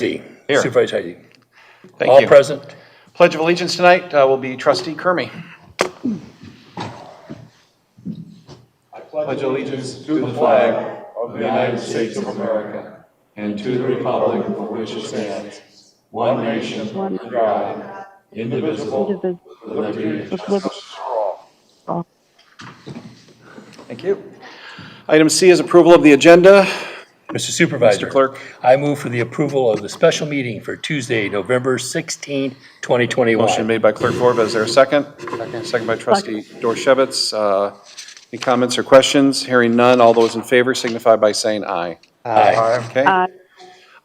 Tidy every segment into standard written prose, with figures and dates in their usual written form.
Here. Supervisor Heidi. Thank All you. present. Pledge of Allegiance tonight will be Trustee Kermy. I pledge allegiance to the flag of the United States of America and to the republic for which it stands, one nation, under God, indivisible, with liberty and justice for all. Thank you. Item C is approval of the agenda. Mr. Supervisor. Mr. Clerk. I move for the approval of the special meeting for Tuesday, November 16, 2021. Motion made by Clerk Vorba. Is there a second? Second by Trustee Dorshevitz. Any comments or questions? Hearing none. All those in favor signify by saying aye. Aye. Okay.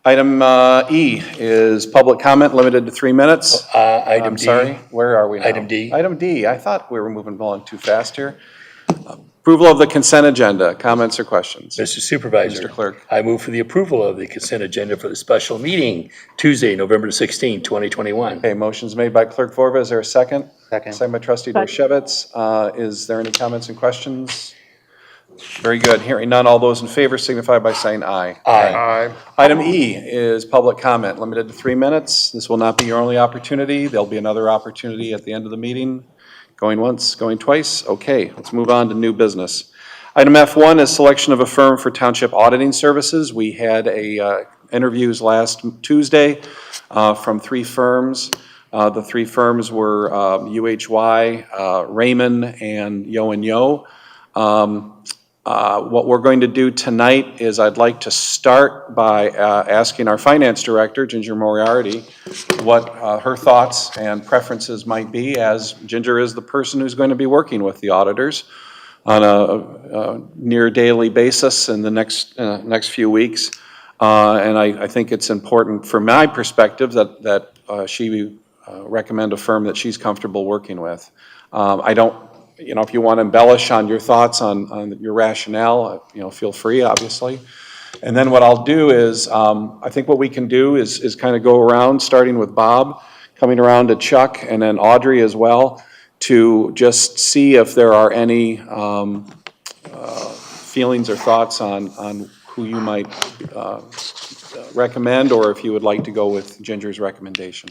Item E is public comment limited to 3 minutes. Item I'm D. sorry, where are we now? Item D. Item D. I thought we were moving along too fast here. Approval of the consent agenda. Comments or questions? Mr. Supervisor. Mr. Clerk. I move for the approval of the consent agenda for the special meeting Tuesday, November 16, 2021. Okay, motion's made by Clerk Vorba. Is there a second? Second. Second by Trustee Dorshevitz. Is there any comments and questions? Very good. Hearing none. All those in favor signify by saying aye. Aye. Item E is public comment, limited to 3 minutes. This will not be your only opportunity. There'll be another opportunity at the end of the meeting. Going once, going twice? Okay, let's move on to new business. Item F1 is selection of a firm for township auditing services. We had interviews last Tuesday from 3 firms. The 3 firms were UHY, Raymond, and Yo and Yo. What we're going to do tonight is I'd like to start by asking our finance director, Ginger Moriarty, what her thoughts and preferences might be, as Ginger is the person who's going to be working with the auditors on a near daily basis in the next few weeks. And I think it's important from my perspective that she recommend a firm that she's comfortable working with. If you want to embellish on your thoughts on your rationale, feel free, obviously. And then what I'll do is, I think what we can do is kind of go around, starting with Bob, coming around to Chuck, and then Audrey as well, to just see if there are any feelings or thoughts on who you might recommend, or if you would like to go with Ginger's recommendation.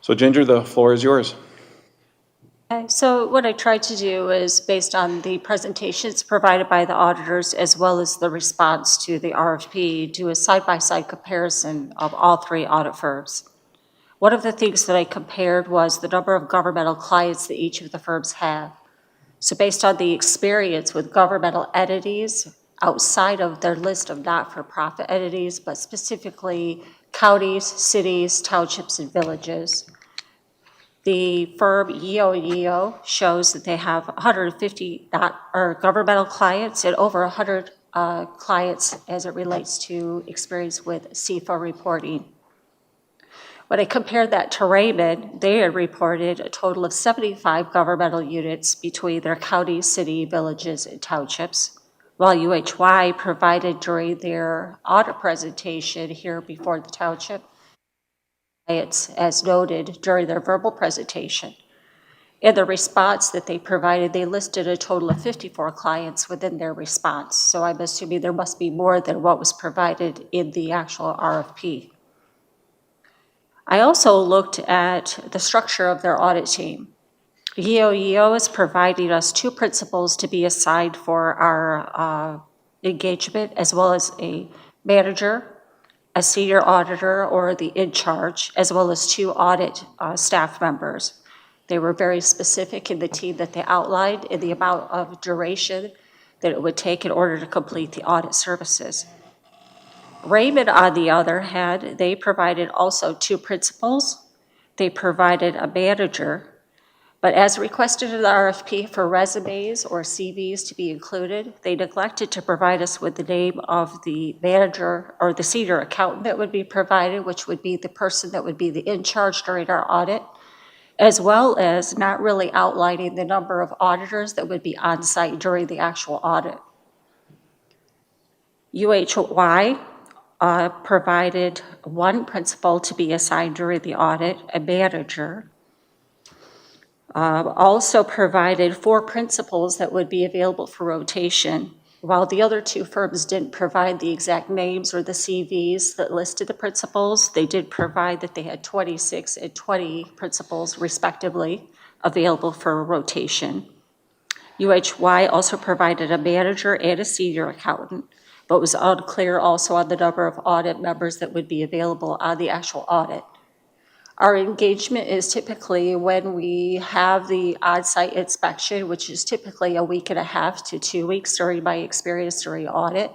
So Ginger, the floor is yours. Okay, so what I tried to do is, based on the presentations provided by the auditors as well as the response to the RFP, do a side-by-side comparison of all 3 audit firms. One of the things that I compared was the number of governmental clients that each of the firms have. So based on the experience with governmental entities outside of their list of not-for-profit entities, but specifically counties, cities, townships, and villages, the firm EO shows that they have 150 governmental clients and over 100 clients as it relates to experience with CFA reporting. When I compared that to Raymond, they had reported a total of 75 governmental units between their counties, city, villages, and townships, while UHY provided during their audit presentation here before the township, as noted during their verbal presentation. In the response that they provided, they listed a total of 54 clients within their response. So I'm assuming there must be more than what was provided in the actual RFP. I also looked at the structure of their audit team. EO is providing us 2 principals to be assigned for our engagement, as well as a manager, a senior auditor, or the in-charge, as well as 2 audit staff members. They were very specific in the team that they outlined in the amount of duration that it would take in order to complete the audit services. Raymond, on the other hand, they provided also 2 principals. They provided a manager, but as requested in the RFP for resumes or CVs to be included, they neglected to provide us with the name of the manager or the senior accountant that would be provided, which would be the person that would be the in-charge during our audit, as well as not really outlining the number of auditors that would be on site during the actual audit. UHY provided 1 principal to be assigned during the audit, a manager, also provided 4 principals that would be available for rotation, while the other two firms didn't provide the exact names or the CVs that listed the principals, they did provide that they had 26 and 20 principals respectively available for rotation. UHY also provided a manager and a senior accountant, but was unclear also on the number of audit members that would be available on the actual audit. Our engagement is typically when we have the on-site inspection, which is typically a week and a half to 2 weeks during my experience during audit.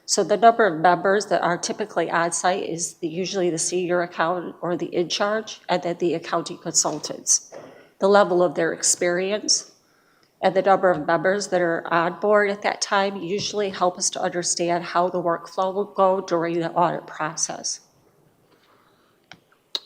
So the number of members that are typically on-site is usually the senior accountant or the in-charge, and then the accounting consultants. The level of their experience and the number of members that are on board at that time usually help us to understand how the workflow will go during the audit process.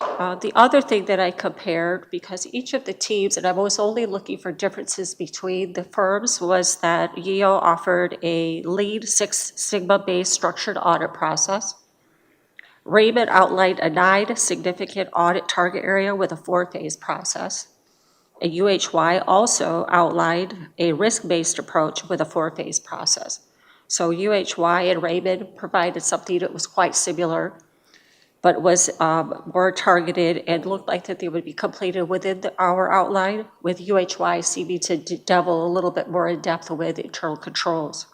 The other thing that I compared, because each of the teams, and I was only looking for differences between the firms, was that YEO offered a Lean Six Sigma-based structured audit process. Raymond outlined a 9 significant audit target area with a 4-phase process. And UHY also outlined a risk-based approach with a 4-phase process. So UHY and Raymond provided something that was quite similar, but was more targeted and looked like that they would be completed within our outline, with UHY seeming to delve a little bit more in depth with internal controls.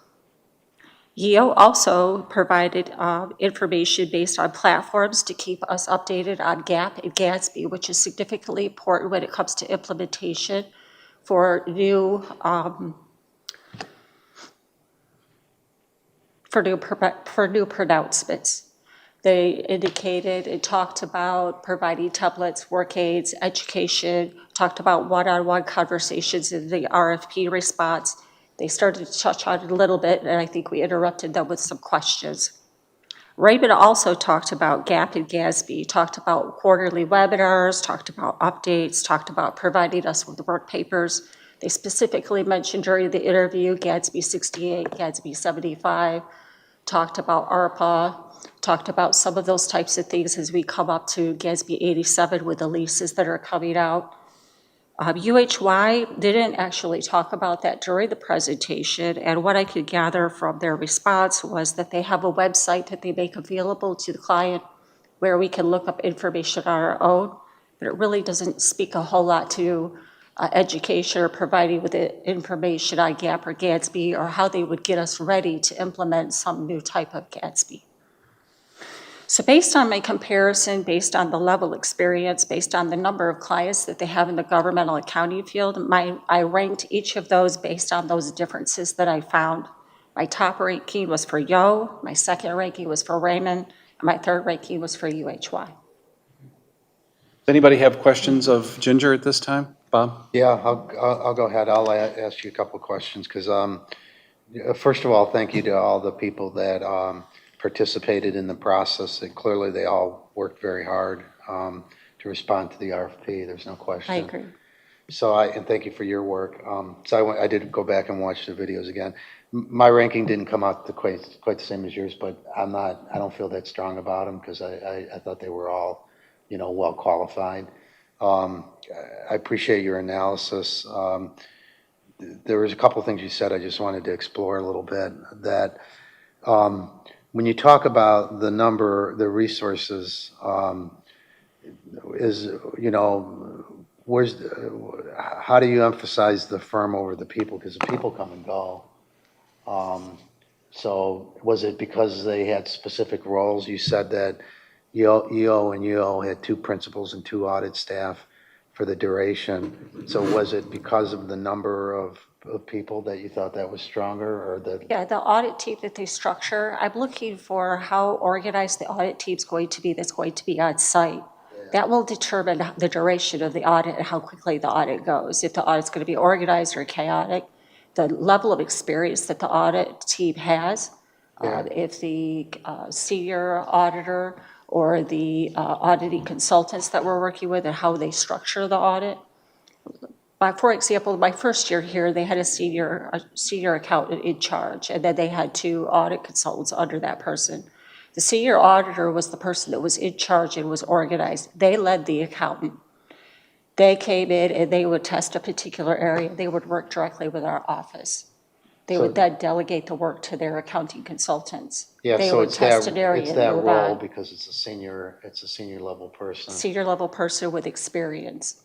YEO also provided information based on platforms to keep us updated on GAAP and GASB, which is significantly important when it comes to implementation for new pronouncements. They indicated and talked about providing templates, work aids, education, talked about one-on-one conversations in the RFP response. They started to touch on it a little bit, and I think we interrupted them with some questions. Raymond also talked about GAAP and GASB, talked about quarterly webinars, talked about updates, talked about providing us with work papers. They specifically mentioned during the interview GASB 68, GASB 75, talked about ARPA, talked about some of those types of things as we come up to GASB 87 with the leases that are coming out. UHY didn't actually talk about that during the presentation, and what I could gather from their response was that they have a website that they make available to the client where we can look up information on our own, but it really doesn't speak a whole lot to education or providing with information on GAAP or GASB or how they would get us ready to implement some new type of GASB. So based on my comparison, based on the level experience, based on the number of clients that they have in the governmental accounting field, I ranked each of those based on those differences that I found. My top ranking was for YO, my second ranking was for Raymond, and my third ranking was for UHY. Does anybody have questions of Ginger at this time? Bob? Yeah, I'll go ahead. I'll ask you a couple of questions because, first of all, thank you to all the people that participated in the process. And clearly, they all worked very hard to respond to the RFP. There's no question. I agree. So and thank you for your work. So I did go back and watch the videos again. My ranking didn't come out quite the same as yours, but I don't feel that strong about them because I thought they were all, well qualified. I appreciate your analysis. There was a couple of things you said I just wanted to explore a little bit. That when you talk about the resources, how do you emphasize the firm over the people? Because the people come and go. So was it because they had specific roles? You said that EO and UO had 2 principals and 2 audit staff for the duration. So was it because of the number of people that you thought that was stronger, or the? Yeah, the audit team that they structure, I'm looking for how organized the audit team's going to be that's going to be on site. That will determine the duration of the audit and how quickly the audit goes. If the audit's going to be organized or chaotic, the level of experience that the audit team has, if the senior auditor or the auditing consultants that we're working with and how they structure the audit. For example, my first year here, they had a senior accountant in charge, and then they had 2 audit consultants under that person. The senior auditor was the person that was in charge and was organized. They led the accountant. They came in and they would test a particular area. They would work directly with our office. They would then delegate the work to their accounting consultants. Yeah, They so would it's test that, an area it's and that move role on. because it's a senior level person. Senior level person with experience.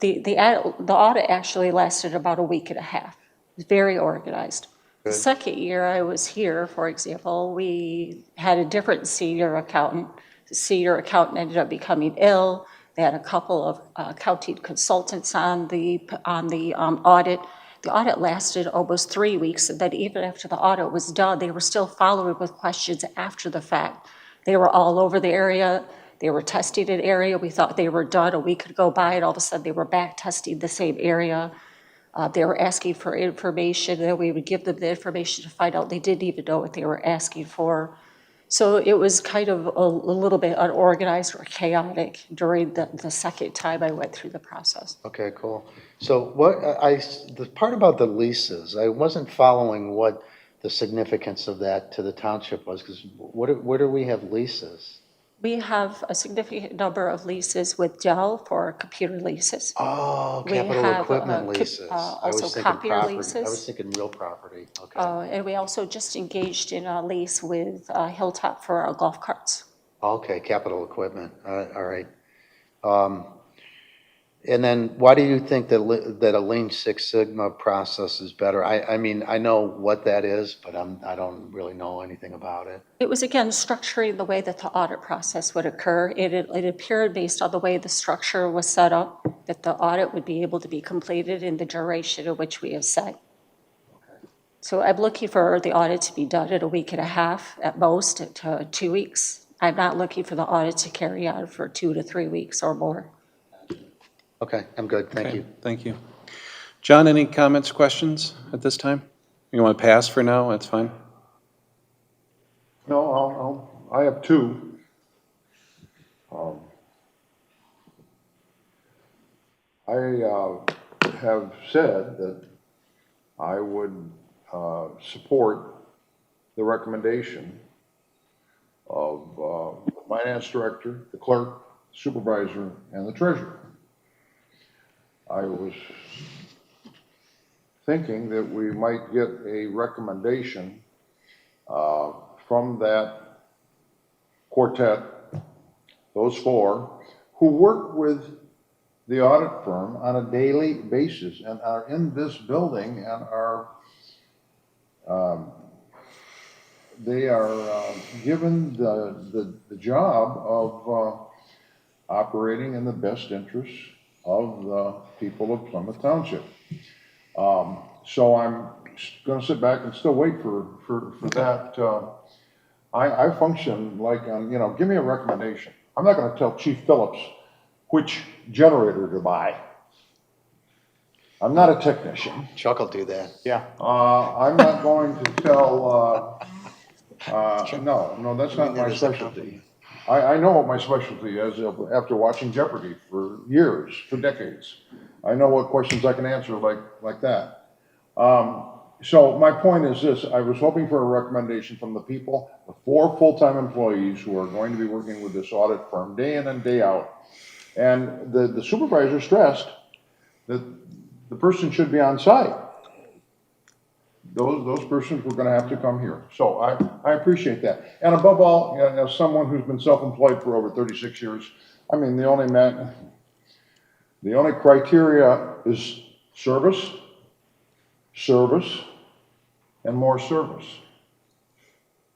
The audit actually lasted about a week and a half. It was very organized. The Good. second year I was here, for example, we had a different senior accountant. The senior accountant ended up becoming ill. They had a couple of accounting consultants on the audit. The audit lasted almost 3 weeks, and then even after the audit was done, they were still following with questions after the fact. They were all over the area. They were testing an area. We thought they were done. A week could go by, and all of a sudden they were back testing the same area. They were asking for information, and we would give them the information to find out they didn't even know what they were asking for. So it was kind of a little bit unorganized or chaotic during the second time I went through the process. Okay, cool. So the part about the leases, I wasn't following what the significance of that to the township was, because where do we have leases? We have a significant number of leases with Dell for computer leases. Oh, We capital have, equipment co- leases. I was also thinking copier property. I leases. was thinking real property, okay. And we also just engaged in a lease with Hilltop for our golf carts. Okay, capital equipment, all right. And then why do you think that a Lean Six Sigma process is better? I mean, I know what that is, but I don't really know anything about it. It was, again, structuring the way that the audit process would occur. It appeared, based on the way the structure was set up, that the audit would be able to be completed in the duration of which we have set. So I'm looking for the audit to be done in a week and a half at most, to 2 weeks. I'm not looking for the audit to carry on for 2 to 3 weeks or more. Okay, I'm good, thank Okay, you. thank you. John, any comments, questions at this time? You want to pass for now? That's fine. No, I have two. I have said that I would support the recommendation of the finance director, the clerk, supervisor, and the treasurer. I was thinking that we might get a recommendation from that quartet, those four, who work with the audit firm on a daily basis and are in this building and are, they are given the job of operating in the best interests of the people of Plymouth Township. So I'm gonna sit back and still wait for that. I function like, give me a recommendation. I'm not gonna tell Chief Phillips which generator to buy. I'm not a technician. Chuck will do that. Yeah. I'm not going to tell, no, that's not my specialty. I know what my specialty is after watching Jeopardy for years, for decades. I know what questions I can answer like that. So my point is this, I was hoping for a recommendation from the people, the 4 full-time employees who are going to be working with this audit firm day in and day out. And the supervisor stressed that the person should be on site. Those persons were gonna have to come here. So I appreciate that. And above all, as someone who's been self-employed for over 36 years, I mean, the only criteria is service, and more service.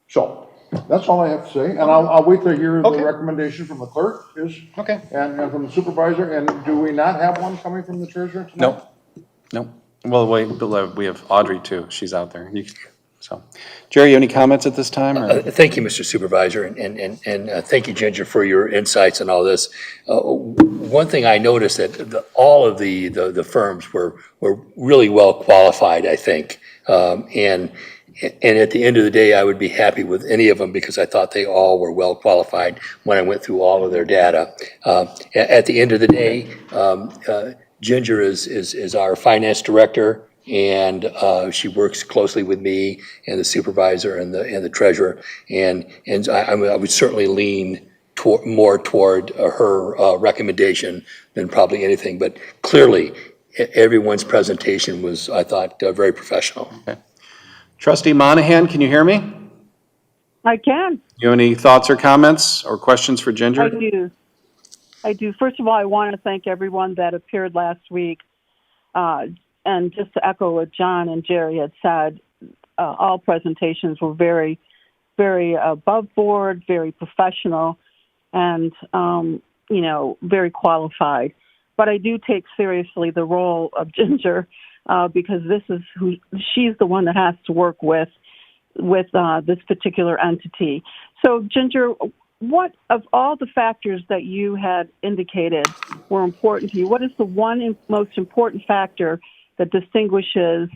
So, that's all I have to say, and I'll wait to hear the recommendation from the clerk Okay. and from the supervisor, and do we not have one coming from the treasurer tonight? Nope, nope. Well, wait, we have Audrey too. She's out there. So, Jerry, any comments at this time? Or? Thank you, Mr. Supervisor, and thank you, Ginger, for your insights and all this. One thing I noticed that all of the firms were really well qualified, I think. And at the end of the day, I would be happy with any of them because I thought they all were well qualified when I went through all of their data. At the end of the day, Ginger is our finance director, and she works closely with me and the supervisor and the treasurer. And I would certainly lean more toward her recommendation than probably anything. But clearly, everyone's presentation was, I thought, very professional. Okay. Trustee Monahan, can you hear me? I can. You have any thoughts or comments or questions for Ginger? I do. I do. First of all, I want to thank everyone that appeared last week. And just to echo what John and Jerry had said, all presentations were very, very above board, very professional, and, very qualified. But I do take seriously the role of Ginger because she's the one that has to work with this particular entity. So, Ginger, what of all the factors that you had indicated were important to you, what is the one most important factor that distinguishes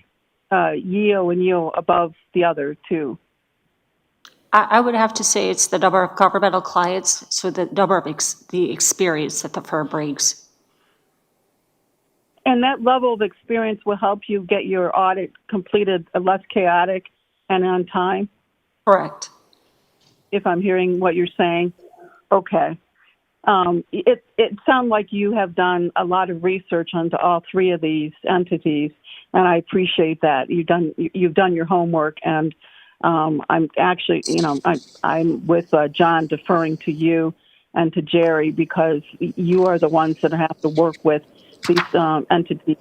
YEO and YEO above the other two? I would have to say it's the number of governmental clients, so the number of the experience that the firm brings. And that level of experience will help you get your audit completed less chaotic and on time, Correct. if I'm hearing what you're saying. Okay. It sounds like you have done a lot of research onto all three of these entities, and I appreciate that. You've done your homework, and I'm actually, I'm with John deferring to you and to Jerry because you are the ones that have to work with these entities.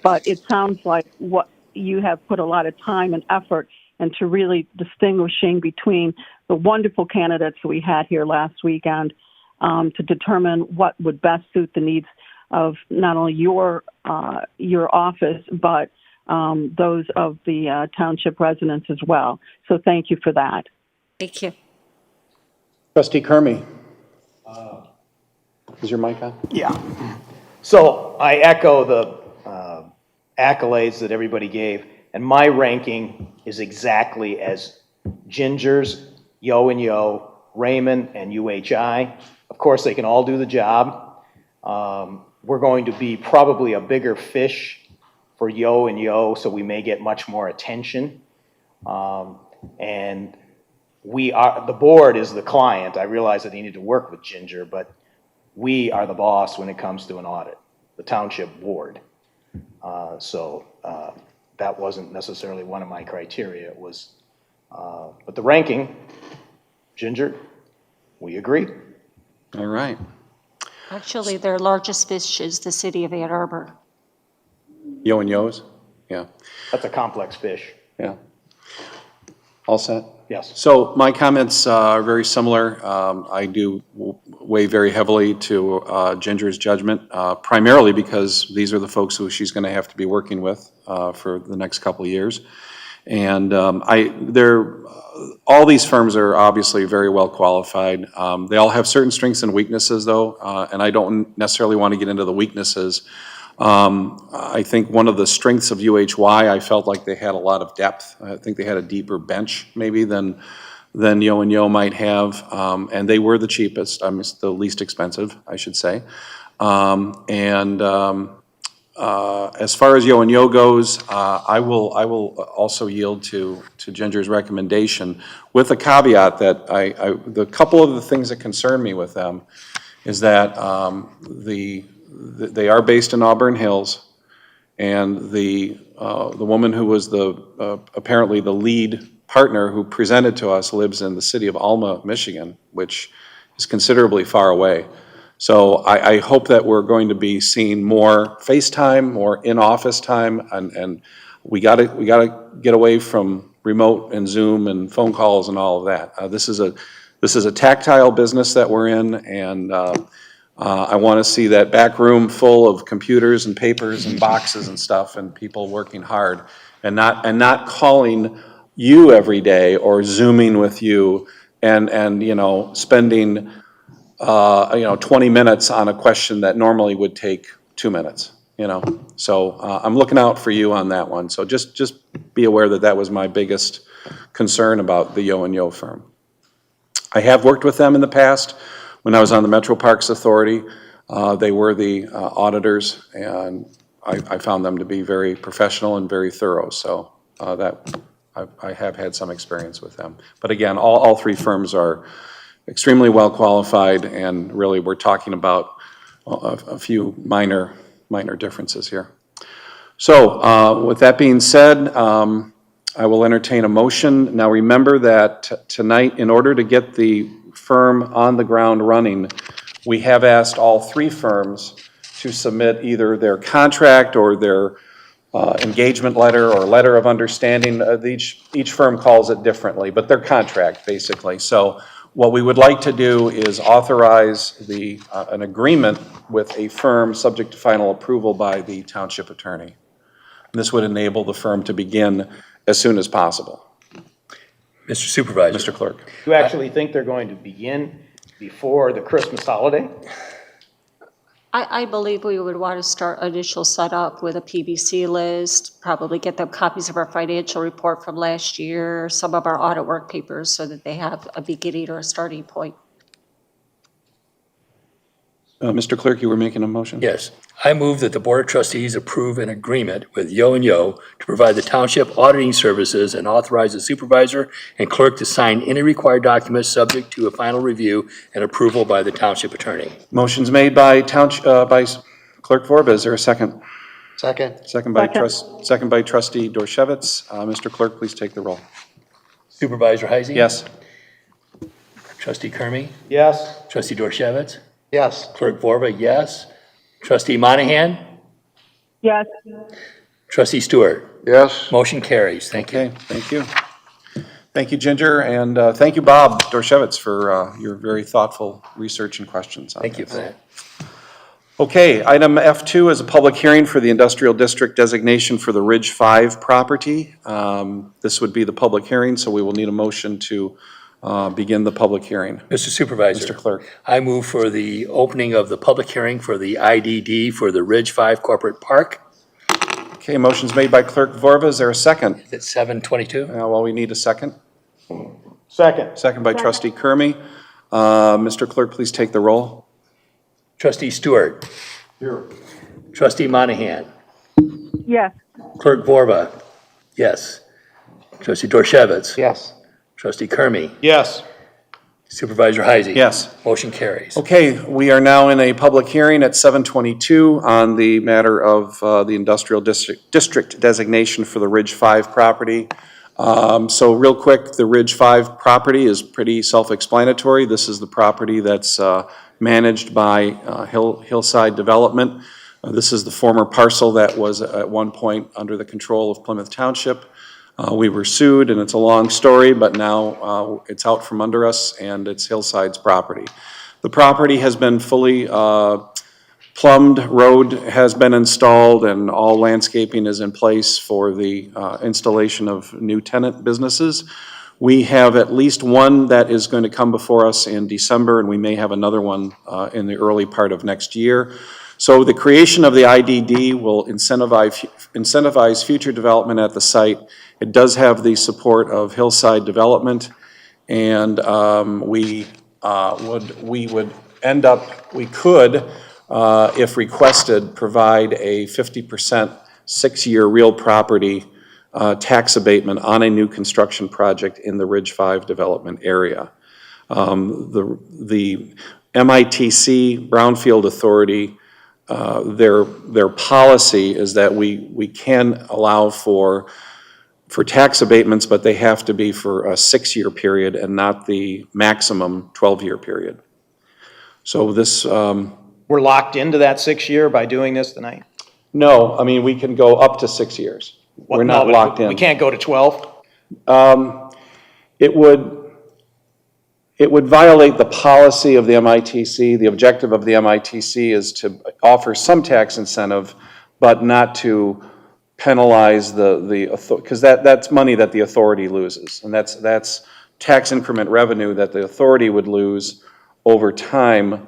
But it sounds like what you have put a lot of time and effort into really distinguishing between the wonderful candidates we had here last weekend to determine what would best suit the needs of not only your office, but those of the township residents as well. So thank you for that. Thank you. Trustee Kermy. Is your mic on? Yeah. So I echo the accolades that everybody gave, and my ranking is exactly as Ginger's, Yo and Yo, Raymond, and UHI. Of course, they can all do the job. We're going to be probably a bigger fish for Yo and Yo, so we may get much more attention. And the board is the client. I realize that they need to work with Ginger, but we are the boss when it comes to an audit, the township board. So that wasn't necessarily one of my criteria. It was, but the ranking, Ginger, we agree. All right. Actually, their largest fish is the city of Ann Arbor. Yo and Yo's? Yeah. That's a complex fish. Yeah. All set? Yes. So my comments are very similar. I do weigh very heavily to Ginger's judgment, primarily because these are the folks who she's going to have to be working with for the next couple of years. And all these firms are obviously very well qualified. They all have certain strengths and weaknesses, though, and I don't necessarily want to get into the weaknesses. I think one of the strengths of UHY, I felt like they had a lot of depth. I think they had a deeper bench maybe than Yo and Yo might have, and they were the cheapest, the least expensive, I should say. As far as Yo and Yo goes, I will also yield to Ginger's recommendation with a caveat that the couple of the things that concern me with them is that they are based in Auburn Hills, and the woman who was apparently the lead partner who presented to us lives in the city of Alma, Michigan, which is considerably far away. So I hope that we're going to be seeing more FaceTime, more in-office time, and we gotta get away from remote and Zoom and phone calls and all of that. This is a tactile business that we're in, and I want to see that back room full of computers and papers and boxes and stuff, and people working hard, and not calling you every day or Zooming with you and spending 20 minutes on a question that normally would take 2 minutes, So I'm looking out for you on that one. So just be aware that was my biggest concern about the Yo and Yo firm. I have worked with them in the past. When I was on the Metro Parks Authority, they were the auditors, and I found them to be very professional and very thorough. So I have had some experience with them. But again, all three firms are extremely well qualified, and really we're talking about a few minor differences here. So with that being said, I will entertain a motion. Now, remember that tonight, in order to get the firm on the ground running, we have asked all three firms to submit either their contract or their engagement letter or letter of understanding. Each firm calls it differently, but their contract, basically. So what we would like to do is authorize an agreement with a firm subject to final approval by the township attorney. This would enable the firm to begin as soon as possible. Mr. Supervisor. Mr. Clerk. Do you actually think they're going to begin before the Christmas holiday? I believe we would want to start initial setup with a PBC list, probably get them copies of our financial report from last year, some of our audit work papers, so that they have a beginning or a starting point. Mr. Clerk, you were making a motion? Yes. I move that the Board of Trustees approve an agreement with Yo and Yo to provide the township auditing services and authorize the supervisor and clerk to sign any required documents subject to a final review and approval by the township attorney. Motion's made by by Clerk Vorba. Is there a second? Second. Second by Trustee Dorchevitz. Mr. Clerk, please take the roll. Supervisor Heisey? Yes. Trustee Kermy? Yes. Trustee Dorchevitz? Yes. Clerk Vorba, yes. Trustee Monahan? Yes. Trustee Stewart? Yes. Motion carries. Thank you. Okay, thank you. Thank you, Ginger, and thank you, Bob Dorchevitz, for your very thoughtful research and questions on Thank you this. for that. Okay, item F2 is a public hearing for the industrial district designation for the Ridge 5 property. This would be the public hearing, so we will need a motion to begin the public hearing. Mr. Supervisor. Mr. Clerk. I move for the opening of the public hearing for the IDD for the Ridge 5 Corporate Park. Okay, motion's made by Clerk Vorba. Is there a second? Is it 7:22? Well, we need a second. Second. Second by Trustee Kermy. Mr. Clerk, please take the roll. Trustee Stewart. Here. Trustee Monahan. Yes. Clerk Vorba. Yes. Trustee Dorchevitz. Yes. Trustee Kermy. Yes. Supervisor Heisey. Yes. Motion carries. Okay, we are now in a public hearing at 7:22 on the matter of the industrial district designation for the Ridge 5 property. So real quick, the Ridge 5 property is pretty self-explanatory. This is the property that's managed by Hillside Development. This is the former parcel that was at one point under the control of Plymouth Township. We were sued, and it's a long story, but now it's out from under us, and it's Hillside's property. The property has been fully plumbed, road has been installed, and all landscaping is in place for the installation of new tenant businesses. We have at least one that is going to come before us in December, and we may have another one in the early part of next year. So the creation of the IDD will incentivize future development at the site. It does have the support of Hillside Development, and we could, if requested, provide a 50% 6-year real property tax abatement on a new construction project in the Ridge 5 development area. The MITC Brownfield Authority, their policy is that we can allow for tax abatements, but they have to be for a 6-year period and not the maximum 12-year period. So this, We're locked into that 6-year by doing this tonight? no, I mean, we can go up to 6 years. We're No, not but locked in. We can't go to 12? It would violate the policy of the MITC. The objective of the MITC is to offer some tax incentive, but not to penalize because that's money that the authority loses. And that's tax increment revenue that the authority would lose over time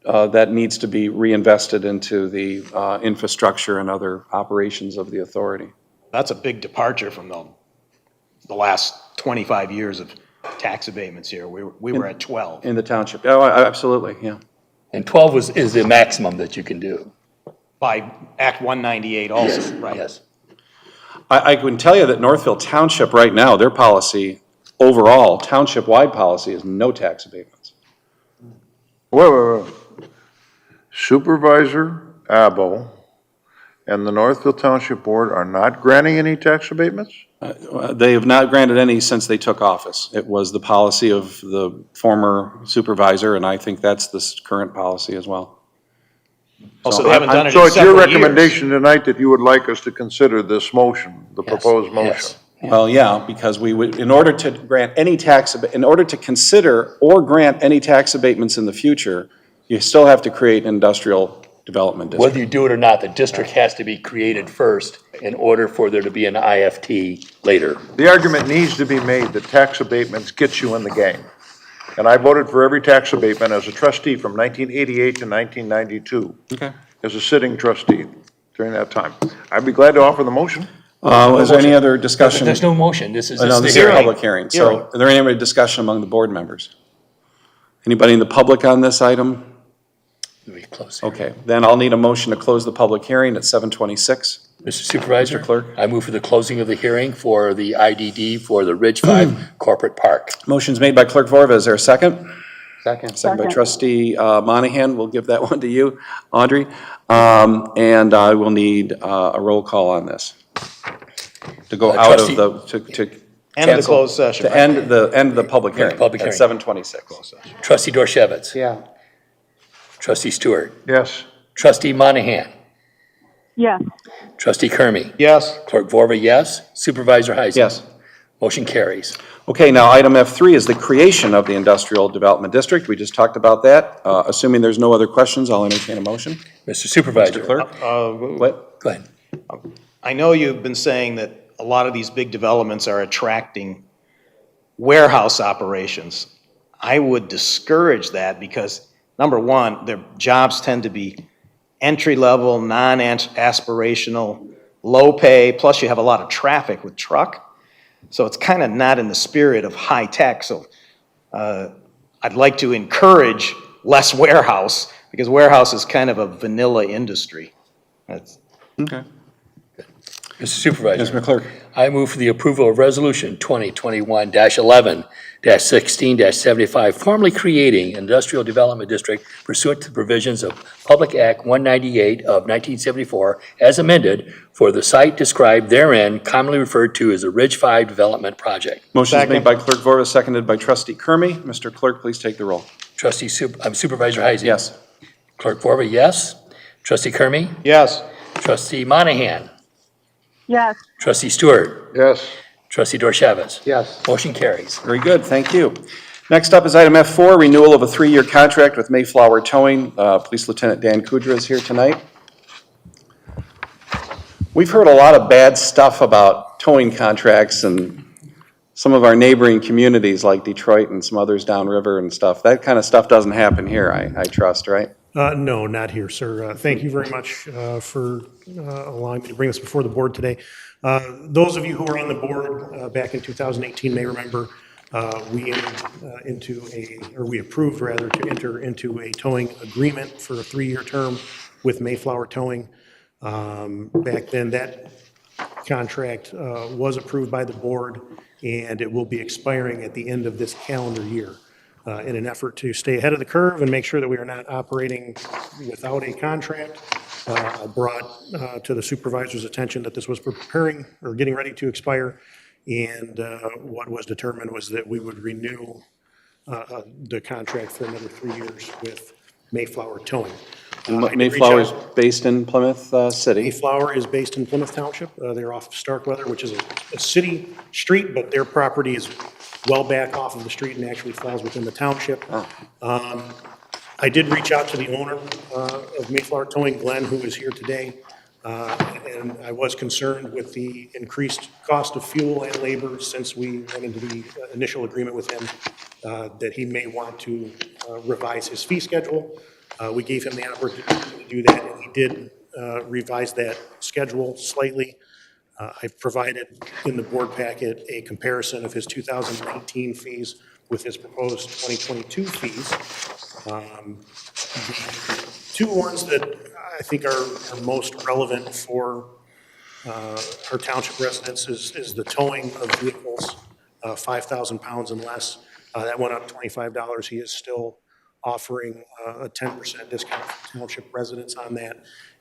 that needs to be reinvested into the infrastructure and other operations of the authority. That's a big departure from the last 25 years of tax abatements here. We were at 12. In the township. Oh, absolutely, yeah. And 12 is the maximum that you can do. By Act 198 also, right? Yes. I can tell you that Northville Township right now, their policy, overall, township-wide policy is no tax abatements. Wait. Supervisor Abel and the Northfield Township Board are not granting any tax abatements? They have not granted any since they took office. It was the policy of the former supervisor, and I think that's the current policy as well. Also, they haven't done it So in it's your several years. recommendation tonight that you would like us to consider this motion, the proposed motion? Yes. Well, yeah, because we would, in order to grant any in order to consider or grant any tax abatements in the future, you still have to create an industrial development district. Whether you do it or not, the district has to be created first in order for there to be an IFT later. The argument needs to be made that tax abatements get you in the game. And I voted for every tax abatement as a trustee from 1988 to 1992. Okay. As a sitting trustee during that time. I'd be glad to offer the motion. Is there any other discussion? There's no motion, this is No, just this the is a hearing. public hearing. So are there any other discussion among the board members? Anybody in the public on this item? We close. Okay, then I'll need a motion to close the public hearing at 7:26. Mr. Supervisor? Mr. Clerk? I move for the closing of the hearing for the IDD for the Ridge 5 Corporate Park. Motion's made by Clerk Vorva. Is there a second? Second. Second by Second. Trustee Monahan. We'll give that one to you, Audrey. And I will need a roll call on this. To go out of the, to End of the cancel- closed session. To end the public hearing public at hearing. 7:26. Trustee Dorchevitz? Yeah. Trustee Stewart? Yes. Trustee Monahan? Yes. Trustee Kermy? Yes. Clerk Vorba, yes. Supervisor Heisel? Yes. Motion carries. Okay, now item F3 is the creation of the Industrial Development District. We just talked about that. Assuming there's no other questions, I'll entertain a motion. Mr. Supervisor? Mr. Clerk? What? Go ahead. I know you've been saying that a lot of these big developments are attracting warehouse operations. I would discourage that because, number one, their jobs tend to be entry-level, non-aspirational, low pay, plus you have a lot of traffic with truck. So it's kind of not in the spirit of high tech. So I'd like to encourage less warehouse because warehouse is kind of a vanilla industry. That's, Okay. Mr. Supervisor? Mr. Clerk? I move for the approval of Resolution 2021-11-16-75, formally creating Industrial Development District pursuant to the provisions of Public Act 198 of 1974 as amended for the site described therein, commonly referred to as the Ridge 5 Development Project. Motion is made Second. by Clerk Vorba, seconded by Trustee Kermy. Mr. Clerk, please take the roll. Supervisor Heisey? Yes. Clerk Vorba, yes. Trustee Kermy? yes. Trustee Monahan? Yes. Trustee Stewart? Yes. Trustee Dorchevitz? Yes. Motion carries. Very good, thank you. Next up is item F4, renewal of a 3-year contract with Mayflower Towing. Police Lieutenant Dan Kudra is here tonight. We've heard a lot of bad stuff about towing contracts and some of our neighboring communities like Detroit and some others downriver and stuff. That kind of stuff doesn't happen here, I trust, right? No, not here, sir. Thank you very much for allowing me to bring this before the board today. Those of you who were on the board back in 2018 may remember we approved rather to enter into a towing agreement for a 3-year term with Mayflower Towing. Back then, that contract was approved by the board, and it will be expiring at the end of this calendar year. In an effort to stay ahead of the curve and make sure that we are not operating without a contract, I brought to the supervisor's attention that this was preparing or getting ready to expire, and what was determined was that we would renew the contract for another 3 years with Mayflower Towing. I did reach Mayflower's out. based in Plymouth City. Mayflower is based in Plymouth Township. They're off of Starkweather, which is a city street, but their property is well back off of the street and actually falls within the township. I did reach out to the owner of Mayflower Towing, Glenn, who is here today, and I was concerned with the increased cost of fuel and labor since we went into the initial agreement with him, that he may want to revise his fee schedule. We gave him the opportunity to do that, and he did revise that schedule slightly. I provided in the board packet a comparison of his 2019 fees with his proposed 2022 fees. The two ones that I think are most relevant for our township residents is the towing of vehicles, 5,000 pounds and less. That went up $25. He is still offering a 10% discount for township residents on that.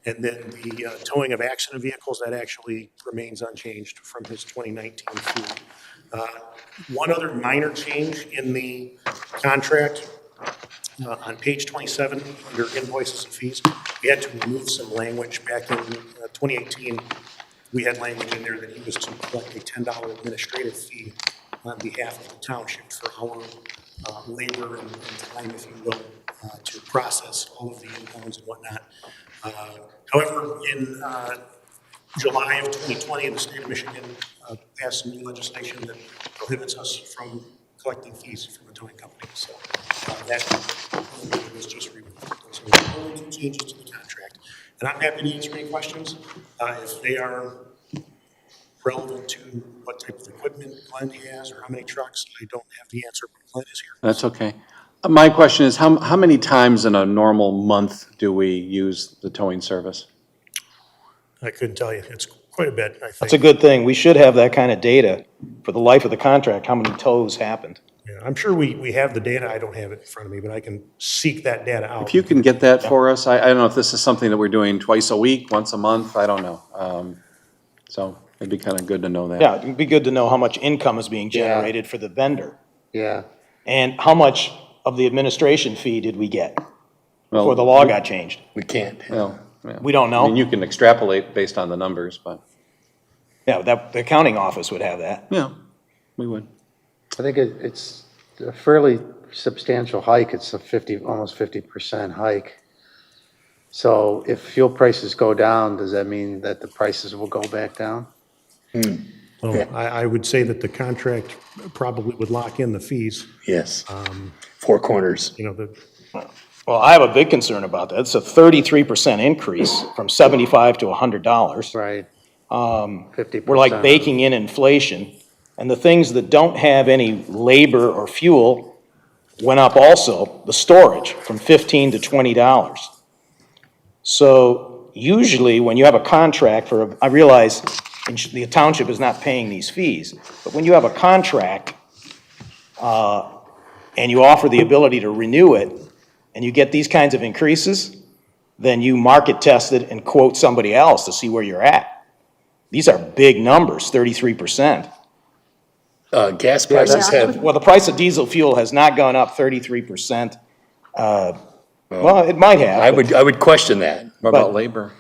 And then the towing of accident vehicles, that actually remains unchanged from his 2019 fee. One other minor change in the contract, on page 27, under invoices and fees, we had to remove some language. Back in 2018, we had language in there that he was to collect a $10 administrative fee on behalf of the township for our labor and time, if you will, to process all of the impounds and whatnot. However, in July of 2020, the state of Michigan passed some new legislation that prohibits us from collecting fees from the towing company. So that was just removed. So there are only 2 changes to the contract. And I'm happy to answer any questions if they are relevant to what type of equipment Glenn has or how many trucks. I don't have the answer, but Glenn is here. That's okay. My question is, how many times in a normal month do we use the towing service? I couldn't tell you. It's quite a bit, I think. That's a good thing. We should have that kind of data for the life of the contract, how many tows happened. Yeah, I'm sure we have the data. I don't have it in front of me, but I can seek that data out. If you can get that for us, I don't know if this is something that we're doing twice a week, once a month, I don't know. So it'd be kind of good to know that. Yeah, it'd be good to know how much income is being generated for the vendor. Yeah. And how much of the administration fee did we get Well, before the law got changed? We can't. Well, yeah. We don't I mean, know. you can extrapolate based on the numbers, but, Yeah, the accounting office would have that. yeah, we would. I think it's a fairly substantial hike. It's a almost 50% hike. So if fuel prices go down, does that mean that the prices will go back down? Well, I would say that the contract probably would lock in the fees. Yes. Four corners. You know, Well, I have a big concern about that. It's a 33% increase from $75 to $100. Right. 50%. We're like baking in inflation, and the things that don't have any labor or fuel went up also, the storage, from $15 to $20. So usually, when you have a contract I realize the township is not paying these fees, but when you have a contract, and you offer the ability to renew it, and you get these kinds of increases, then you market test it and quote somebody else to see where you're at. These are big numbers, 33%. Gas prices have, Well, the price of diesel fuel has not gone up 33%. Well, it might have. I would question that. What about labor?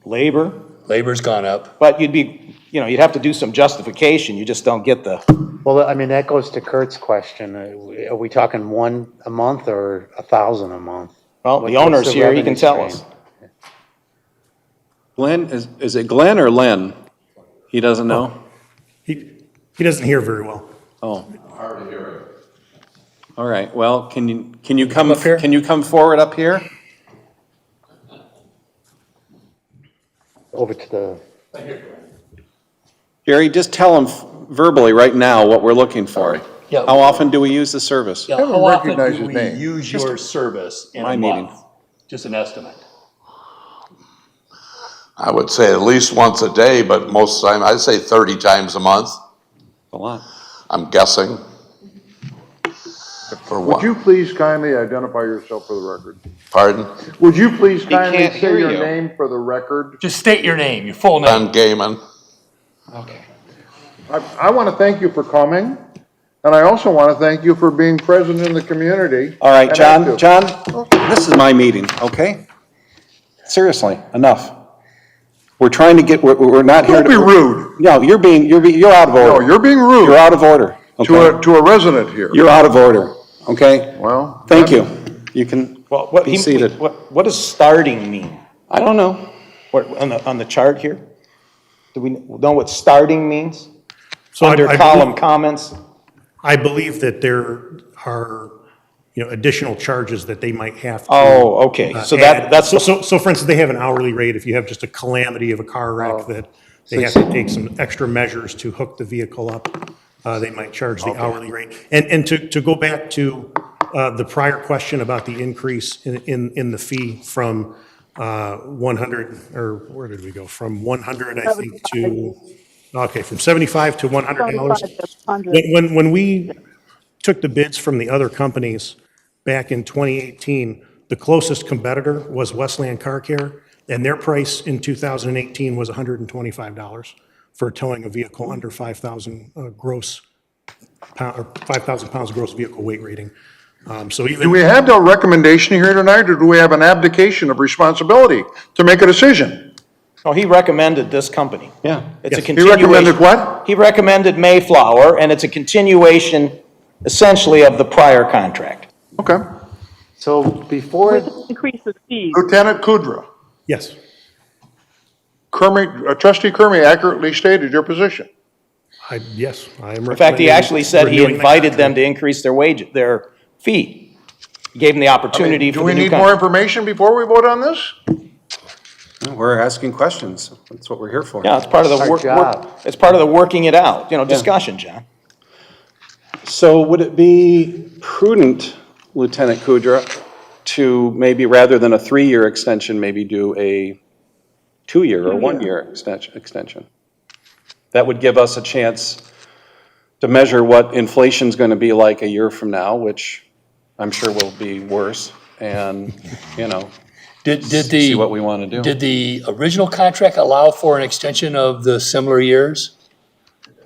Labor, Labor's gone up. but you'd have to do some justification. You just don't get the, Well, I mean, that goes to Kurt's question. Are we talking 1 a month or 1,000 a month? well, What's the owner's the here, he revenue can tell stream? us. Glenn, is it Glenn or Len? He doesn't know? he doesn't hear very well. Oh. Hard to hear it. All right, well, can you come up here? Can you come forward up here? Over to the, Jerry, just tell him verbally right now what we're looking for. Yeah. How often do we use the service? Yeah, I don't how often recognize do his we name. use your service in my a meeting. month? Just an estimate. I would say at least once a day, but most of the time, I'd say 30 times a month, A lot. I'm guessing. For Would what? you please kindly identify yourself for the record? Pardon? Would you please kindly can't say hear your you. name for the record? Just state your name, your full name. Ben Gayman. Okay. I want to thank you for coming, and I also want to thank you for being present in the community. All right, and active. John, this is my meeting, okay? Seriously, enough. We're trying to get, we're not here to. Don't be rude. No, you're out of order. No, you're being rude You're out of order, okay? to a resident here. You're out of order, okay? Well. Thank you. You can Well, what, be seated. what does starting mean? I don't know. What, on the chart here? Do we know what starting means? So Under I column believe- comments? I believe that there are, additional charges that they might have to. Oh, okay, so add. that's, So for instance, they have an hourly rate if you have just a calamity of a car wreck that they have to take some extra measures to hook the vehicle up. They might charge the hourly rate. And to go back to the prior question about the increase in the fee from 100, or where did we go? From 100, I think, from $75 to $100. $75 to $100. When we took the bids from the other companies, back in 2018, the closest competitor was Westland Car Care, and their price in 2018 was $125 for towing a vehicle under 5,000 gross pound, or 5,000 pounds gross vehicle weight rating. So Do we even, have no recommendation here tonight, or do we have an abdication of responsibility to make a decision? No, he recommended this company. Yeah. It's a Yes. He He continuation. recommended what? He recommended Mayflower, and it's a continuation, essentially, of the prior contract. Okay. So before, With increase of fees. Lieutenant Kudra, yes, Trustee Kermey accurately stated your position. yes, I am. In fact, he actually said he invited them to increase their fee. He gave them the opportunity Do for we the new need more contract. information before we vote on this? We're asking questions. That's what we're here for. Yeah, it's part of the Our work, job. it's part of the working it out, discussion, John. So would it be prudent, Lieutenant Kudra, to maybe rather than a 3-year extension, maybe do a 2-year or 1-year extension? That would give us a chance to measure what inflation's going to be like a year from now, which I'm sure will be worse, and, see what we want to do. Did the original contract allow for an extension of the similar years?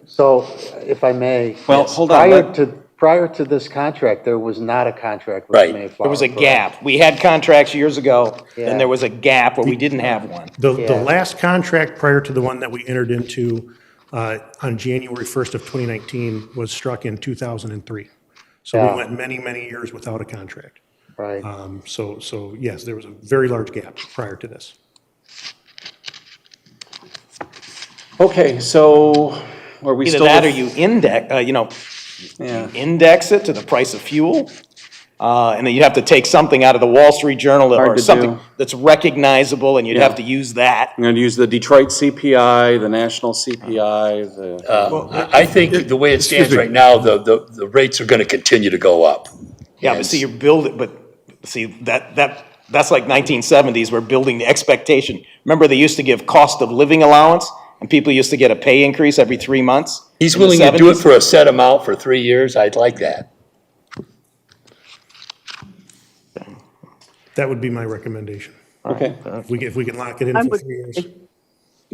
so if I may. Well, yes, hold on, Prior to this contract, there was not a contract with Right. Mayflower. There was a correct? gap. We had contracts years ago, Yeah. then there was a gap where we didn't have one. The Yeah. last contract prior to the one that we entered into on January 1st of 2019 was struck in 2003. So Yeah. we went many, many years without a contract. Right. So yes, there was a very large gap prior to this. Okay, so are we Either still? that or with- you Yeah. index it to the price of fuel, and then you'd have to take something out of the Wall Street Journal Hard or to something do. that's recognizable, and you'd Yeah. have to use that. I'm going to use the Detroit CPI, the national CPI, I think the way it stands right now, the rates are going to continue to go up. Yeah, but see, you're building, but see, that's like 1970s, we're building the expectation. Remember, they used to give cost of living allowance, and people used to get a pay increase every 3 months? He's in the willing to do it 70s? for a set amount for 3 years. I'd like that. That would be my recommendation. okay. If we can lock it in I'm for with- 3 years.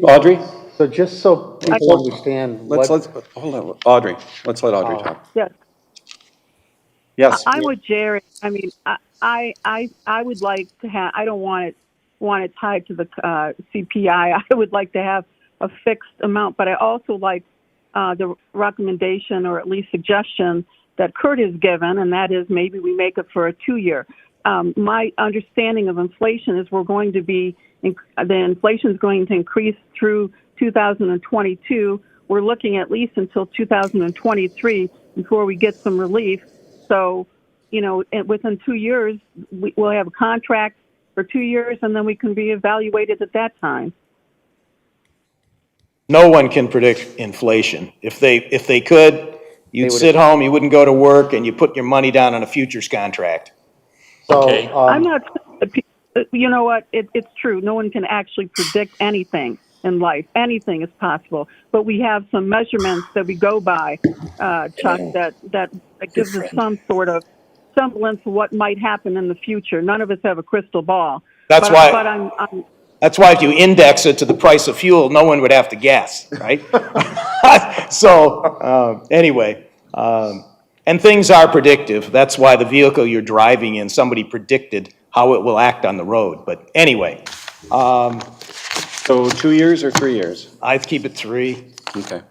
Audrey? So just so people understand Let's, what, hold on, Audrey, let's let Audrey talk. Yes. Yes, I'm with Jerry. I mean, I would like to have, I don't want it tied to the CPI. I would like to have a fixed amount, but I also like the recommendation or at least suggestion that Kurt has given, and that is maybe we make it for a 2-year. My understanding of inflation is the inflation is going to increase through 2022. We're looking at least until 2023 before we get some relief. So, within 2 years, we'll have a contract for 2 years, and then we can be evaluated at that time. No one can predict inflation. If they could, you'd sit home, you wouldn't go to work, and you put your money down on a futures contract. so, Okay. I'm not, you know what, it's true. No one can actually predict anything in life. Anything is possible. But we have some measurements that we go by, Chuck, that gives us some sort of semblance of what might happen in the future. None of us have a crystal ball. That's But why- But I'm That's why if you index it to the price of fuel, no one would have to guess, right? So, anyway, and things are predictive. That's why the vehicle you're driving in, somebody predicted how it will act on the road. But anyway, so 2 years or 3 years? I'd keep it 3. Okay.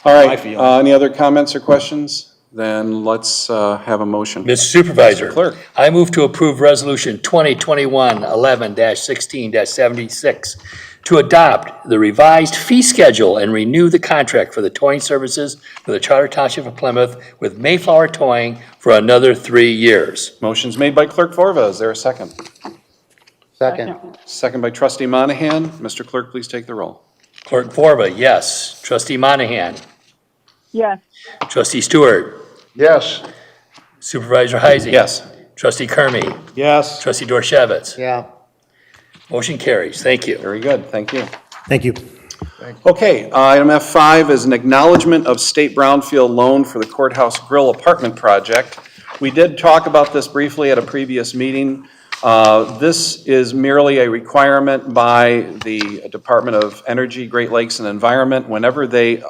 All right, My feeling. any other comments or questions? Then let's have a motion. Mr. Supervisor. Mr. Clerk. I move to approve Resolution 2021-11-16-76 to adopt the revised fee schedule and renew the contract for the towing services for the Charter Township of Plymouth with Mayflower Towing for another 3 years. Motion's made by Clerk Forva. Is there a second? second, Second by Trustee Monahan. Mr. Clerk, please take the roll. Clerk Forba, yes. Trustee Monahan. yes. Trustee Stewart. Yes. Supervisor Heising. Yes. Trustee Kermy. Yes. Trustee Dorchevitz. yeah. Motion carries. Thank you. Very good, thank you. Thank you. Okay, item F5 is an acknowledgement of state brownfield loan for the Courthouse Grill Apartment Project. We did talk about this briefly at a previous meeting. This is merely a requirement by the Department of Energy, Great Lakes and Environment whenever they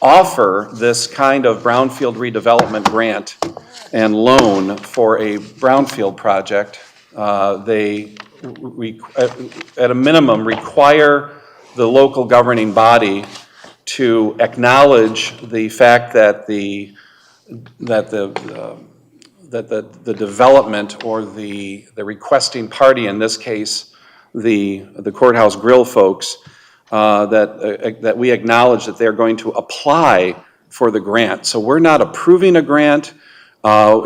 offer this kind of brownfield redevelopment grant and loan for a brownfield project. They, at a minimum, require the local governing body to acknowledge the fact that the development or the requesting party, in this case, the Courthouse Grill folks, that we acknowledge that they're going to apply for the grant. So we're not approving a grant.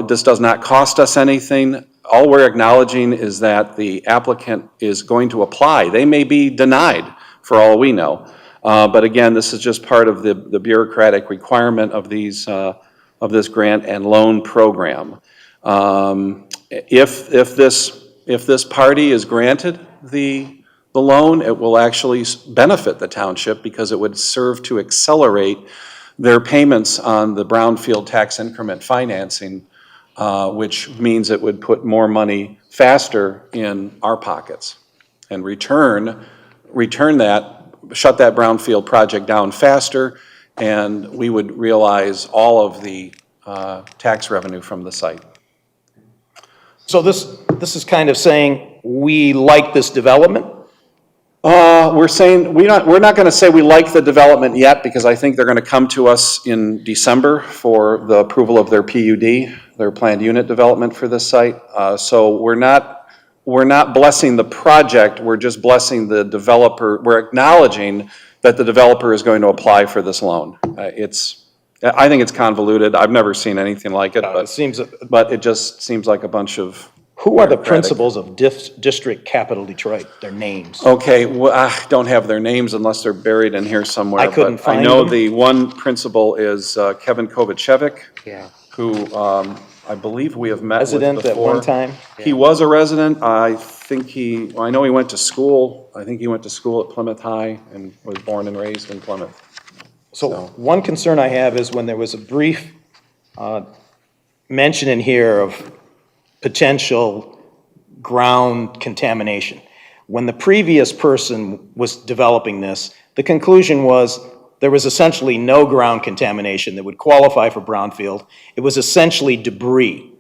This does not cost us anything. All we're acknowledging is that the applicant is going to apply. They may be denied, for all we know. But again, this is just part of the bureaucratic requirement of these of this grant and loan program. If this party is granted the loan, it will actually benefit the township because it would serve to accelerate their payments on the brownfield tax increment financing, which means it would put more money faster in our pockets and return that, shut that brownfield project down faster, and we would realize all of the tax revenue from the site. So this is kind of saying, we like this development? We're saying, we're not gonna say we like the development yet, because I think they're gonna come to us in December for the approval of their PUD, their planned unit development for this site. So we're not blessing the project, we're just blessing the developer. We're acknowledging that the developer is going to apply for this loan. I think it's convoluted. I've never seen anything like it, but it just seems like a bunch of. Who are the principals of District Capital Detroit, their names? Okay, well, I don't have their names unless they're buried in here somewhere. I couldn't find I know them. the one principal is Kevin Kovacevic. Yeah. Who I believe we have met with Resident at one before. time? He was a resident. I know he went to school. I think he went to school at Plymouth High and was born and raised in Plymouth. So one concern I have is when there was a brief mention in here of potential ground contamination. When the previous person was developing this, the conclusion was there was essentially no ground contamination that would qualify for brownfield. It was essentially debris.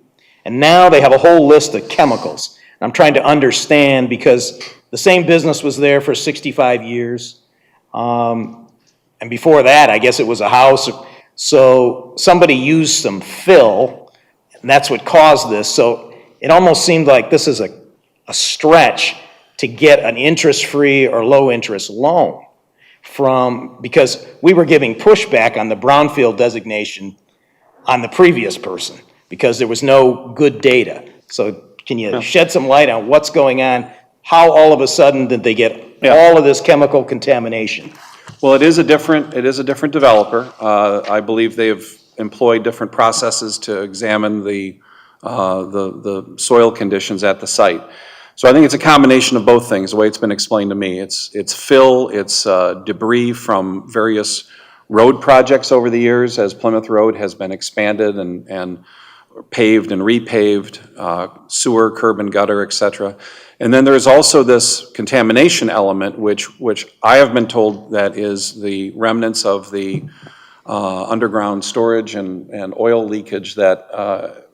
And now they have a whole list of chemicals. I'm trying to understand because the same business was there for 65 years. And before that, I guess it was a house. So somebody used some fill, and that's what caused this. So it almost seemed like this is a stretch to get an interest-free or low-interest loan because we were giving pushback on the brownfield designation on the previous person because there was no good data. So can you shed some light on what's going on? How all of a sudden did they get all of this chemical contamination? Well, it is a different developer. I believe they've employed different processes to examine the soil conditions at the site. So I think it's a combination of both things, the way it's been explained to me. It's fill, it's debris from various road projects over the years as Plymouth Road has been expanded and paved and repaved, sewer, curb and gutter, et cetera. And then there's also this contamination element, which I have been told that is the remnants of the underground storage and oil leakage that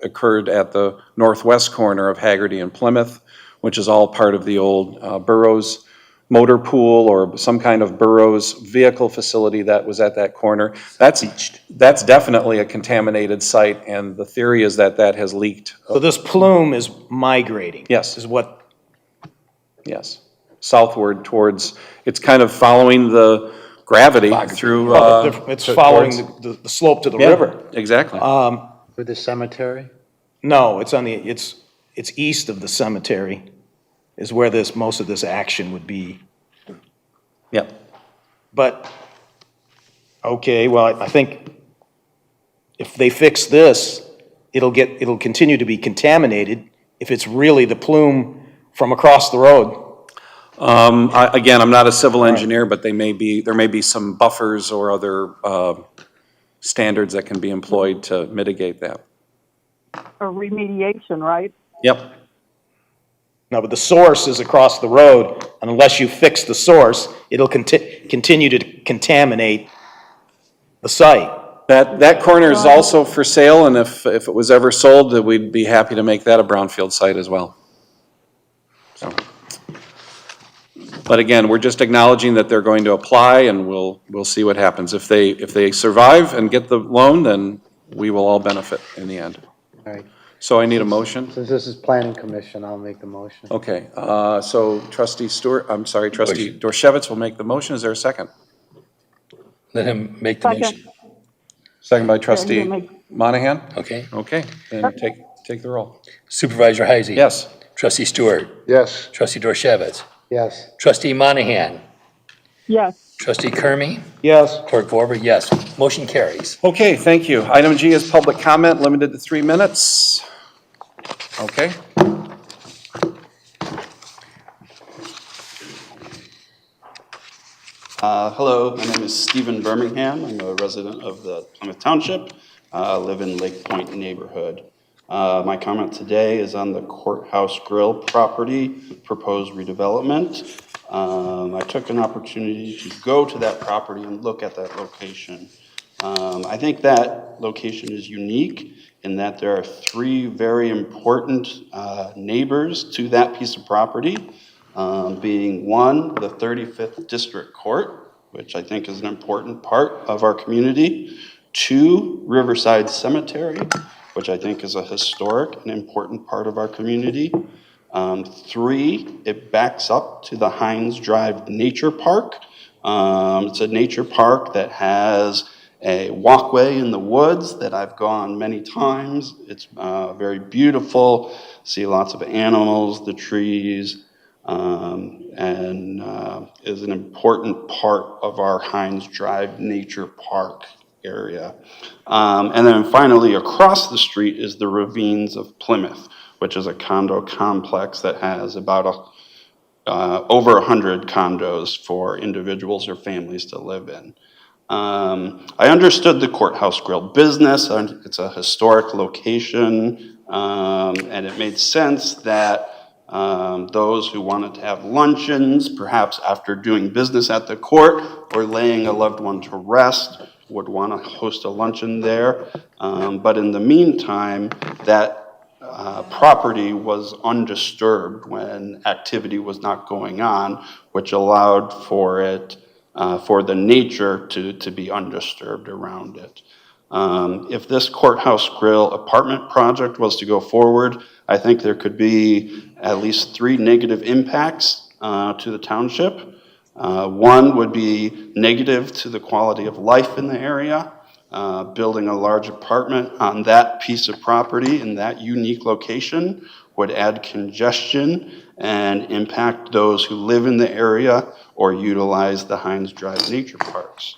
occurred at the northwest corner of Haggerty and Plymouth, which is all part of the old Burroughs motor pool or some kind of Burroughs vehicle facility that was at that corner. That's definitely a contaminated site, and the theory is that that has leaked. So this plume is migrating? Yes. Is what? Yes, southward towards, it's kind of following the gravity through. It's following the slope to the river. Exactly. With the cemetery? No, it's east of the cemetery is where most of this action would be. Yep. But, okay, well, I think if they fix this, it'll continue to be contaminated if it's really the plume from across the road. Again, I'm not a civil engineer, but there may be some buffers or other standards that can be employed to mitigate that. a remediation, right? Yep. No, but the source is across the road, and unless you fix the source, it'll continue to contaminate the site. That corner is also for sale, and if it was ever sold, that we'd be happy to make that a brownfield site as well. So, but again, we're just acknowledging that they're going to apply, and we'll see what happens. If they survive and get the loan, then we will all benefit in the end. All right. So I need a motion. Since this is planning commission, I'll make the motion. Okay, so trustee Dorshevitz will make the motion. Is there a second? Let him make the Second. motion. Second by Yeah, trustee you make- Monahan? Okay. Okay, then take the roll. Supervisor Heisey. Yes. Trustee Stewart. Yes. Trustee Dorshevitz. Yes. Trustee Monahan. Yes. Trustee Kermy. Yes. Clerk Vorber, yes. Motion carries. Okay, thank you. Item G is public comment, limited to 3 minutes. Okay. Hello, my name is Stephen Birmingham. I'm a resident of the Plymouth Township. I live in Lake Point neighborhood. My comment today is on the Courthouse Grill property, proposed redevelopment. I took an opportunity to go to that property and look at that location. I think that location is unique in that there are 3 very important neighbors to that piece of property. Being 1, the 35th District Court, which I think is an important part of our community. 2, Riverside Cemetery, which I think is a historic and important part of our community. 3, it backs up to the Hines Drive Nature Park. It's a nature park that has a walkway in the woods that I've gone many times. It's very beautiful, see lots of animals, the trees, and is an important part of our Hines Drive Nature Park area. And then finally, across the street is the Ravines of Plymouth, which is a condo complex that has about over 100 condos for individuals or families to live in. I understood the Courthouse Grill business. It's a historic location, and it made sense that those who wanted to have luncheons, perhaps after doing business at the court or laying a loved one to rest, would want to host a luncheon there. But in the meantime, that property was undisturbed when activity was not going on, which allowed for it, for the nature to be undisturbed around it. If this Courthouse Grill apartment project was to go forward, I think there could be at least 3 negative impacts to the township. 1 would be negative to the quality of life in the area. Building a large apartment on that piece of property in that unique location would add congestion and impact those who live in the area or utilize the Hines Drive Nature Parks.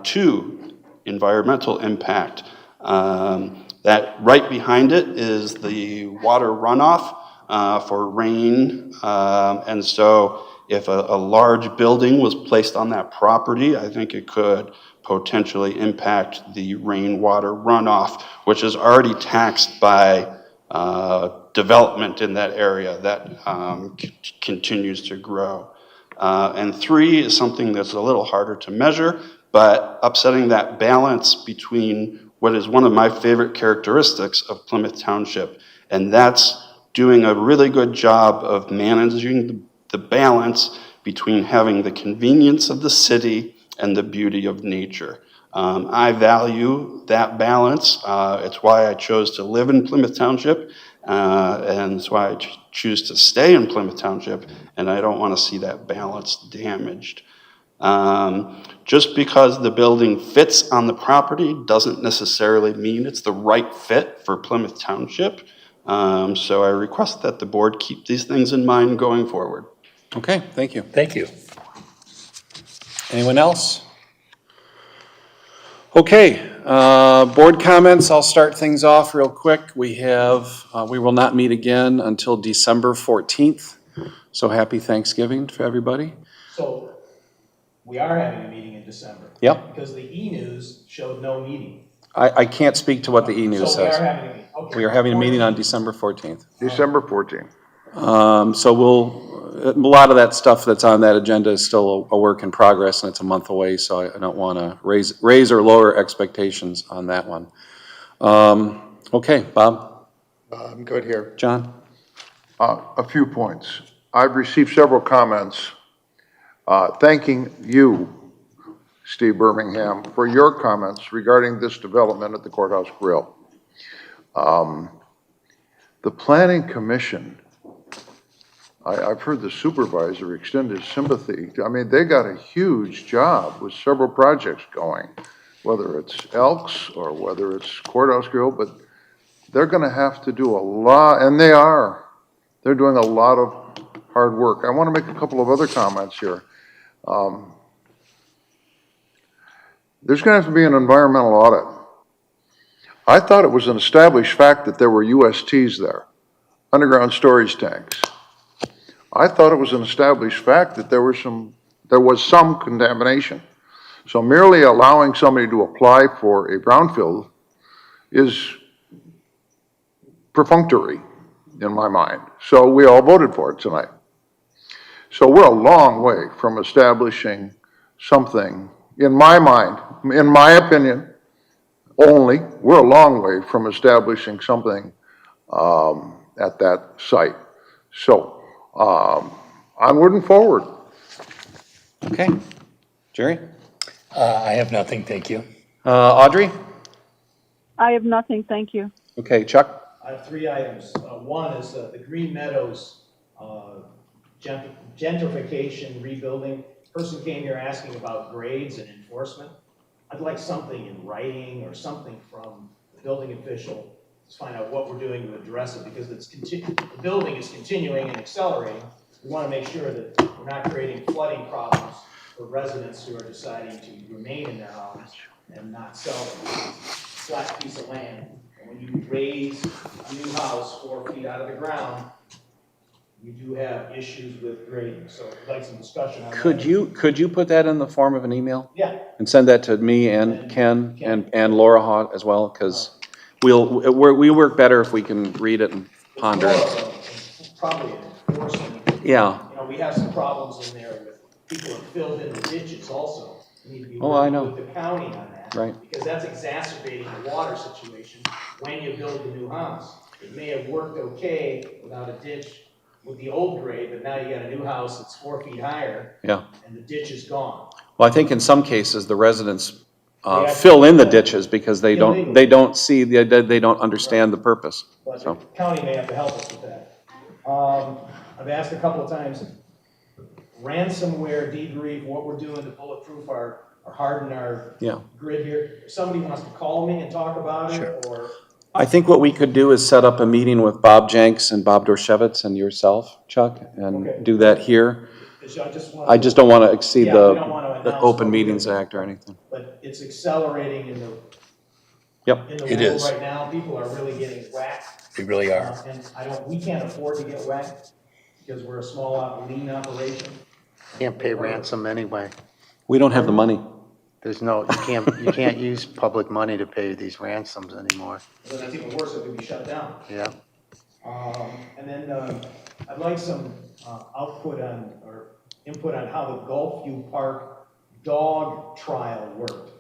2, environmental impact. That right behind it is the water runoff for rain. And so if a large building was placed on that property, I think it could potentially impact the rainwater runoff, which is already taxed by development in that area that continues to grow. And 3 is something that's a little harder to measure, but upsetting that balance between what is one of my favorite characteristics of Plymouth Township, and that's doing a really good job of managing the balance between having the convenience of the city and the beauty of nature. I value that balance. It's why I chose to live in Plymouth Township, and it's why I choose to stay in Plymouth Township, and I don't want to see that balance damaged. Just because the building fits on the property doesn't necessarily mean it's the right fit for Plymouth Township. So I request that the board keep these things in mind going forward. Okay, thank you. Thank you. Anyone else? Okay, board comments. I'll start things off real quick. We will not meet again until December 14th. So happy Thanksgiving to everybody. So we are having a meeting in December. Yep. Because the e-news showed no meeting. I can't speak to what the e-news So we says. are having a meeting. We are having a meeting on December 14th. December 14th. So a lot of that stuff that's on that agenda is still a work in progress, and it's a month away, so I don't want to raise or lower expectations on that one. Okay, Bob? I'm good here. John? A few points. I've received several comments thanking you, Steve Birmingham, for your comments regarding this development at the Courthouse Grill. The Planning Commission, I've heard the supervisor extend his sympathy. I mean, they got a huge job with several projects going, whether it's Elks or whether it's Courthouse Grill, but they're going to have to do a lot, and they are. They're doing a lot of hard work. I want to make a couple of other comments here. There's going to have to be an environmental audit. I thought it was an established fact that there were USTs there, underground storage tanks. I thought it was an established fact that there was some contamination. So merely allowing somebody to apply for a brownfield is perfunctory in my mind. So we all voted for it tonight. So we're a long way from establishing something, in my mind, in my opinion, only, we're a long way from establishing something at that site. So onward and forward. Okay. Jerry? I have nothing, thank you. Audrey? I have nothing, thank you. Okay, Chuck? I have 3 items. One is the Green Meadows gentrification rebuilding. Person came here asking about grades and enforcement. I'd like something in writing or something from the building official to find out what we're doing to address it, because the building is continuing and accelerating. We want to make sure that we're not creating flooding problems for residents who are deciding to remain in their homes and not sell a flat piece of land. And when you raise a new house 4 feet out of the ground, you do have issues with grading. So I'd like some discussion on that. Could you put that in the form of an email? Yeah. And send that to me and Ken and Laura Haw as well, because we work better if we can read it and ponder it. Probably enforcement. Yeah. You know, we have some problems in there with people have filled in the ditches also. We need to be Oh, I working know. with the county on that. Right. Because that's exacerbating the water situation when you build a new house. It may have worked okay without a ditch with the old grade, but now you got a new house that's 4 feet higher. Yeah. And the ditch is gone. Well, I think in some cases, the residents actually fill in the do that ditches because they don't see, they don't understand the purpose. But So, the county may have to help us with that. I've asked a couple of times, ransomware debrief, what we're doing to bulletproof or harden our yeah. grid here. If somebody wants to call me and talk about it, or I think what we could do is set up a meeting with Bob Jenks and Bob Dorshevitz and yourself, Chuck, and Okay. do that here. I I just don't want to exceed Yeah, we don't wanna the announce Open what we're Meetings doing. Act or anything. But it's accelerating in the Yep. in the It world is. right now. People are really getting whacked. They really are. And we can't afford to get whacked because we're a small, lean operation. Can't pay ransom anyway. We don't have the money. You can't use public money to pay these ransoms anymore. Then that's even worse if we be shut down. Yeah. And then I'd like some output on, or input on how the Gulfview Park dog trial worked.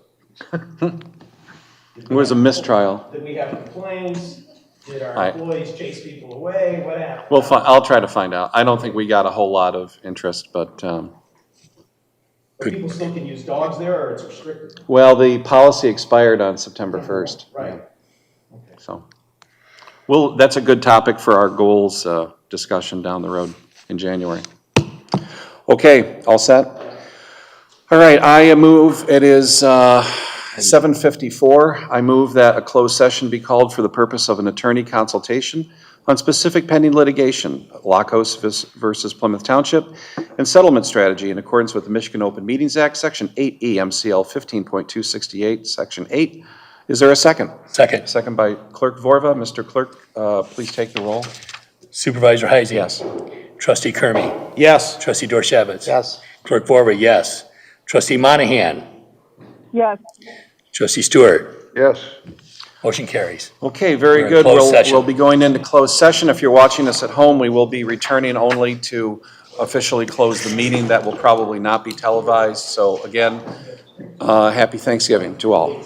It was a mistrial. Did we have complaints? Did our I- employees chase people away? What happened? Well, I'll try to find out. I don't think we got a whole lot of interest, but, But people still can use dogs there, or it's restricted? well, the policy expired on September 1st. Right. Yeah. So, well, that's a good topic for our goals discussion down the road in January. Okay, all set? All right, I move, it is 7:54. I move that a closed session be called for the purpose of an attorney consultation on specific pending litigation, Lockhouse versus Plymouth Township, and settlement strategy in accordance with the Michigan Open Meetings Act, Section 8E, MCL 15.268, Section 8. Is there a second? Second. Second by Clerk Vorva. Mr. Clerk, please take the roll. Supervisor Heisey. Yes. Trustee Kermy. Yes. Trustee Dorshevitz. Yes. Clerk Vorba, yes. Trustee Monahan. Yes. Trustee Stewart. Yes. Motion carries. Okay, very We're in good. closed We'll, session. we'll be going into closed session. If you're watching us at home, we will be returning only to officially close the meeting. That will probably not be televised. So again, happy Thanksgiving to all.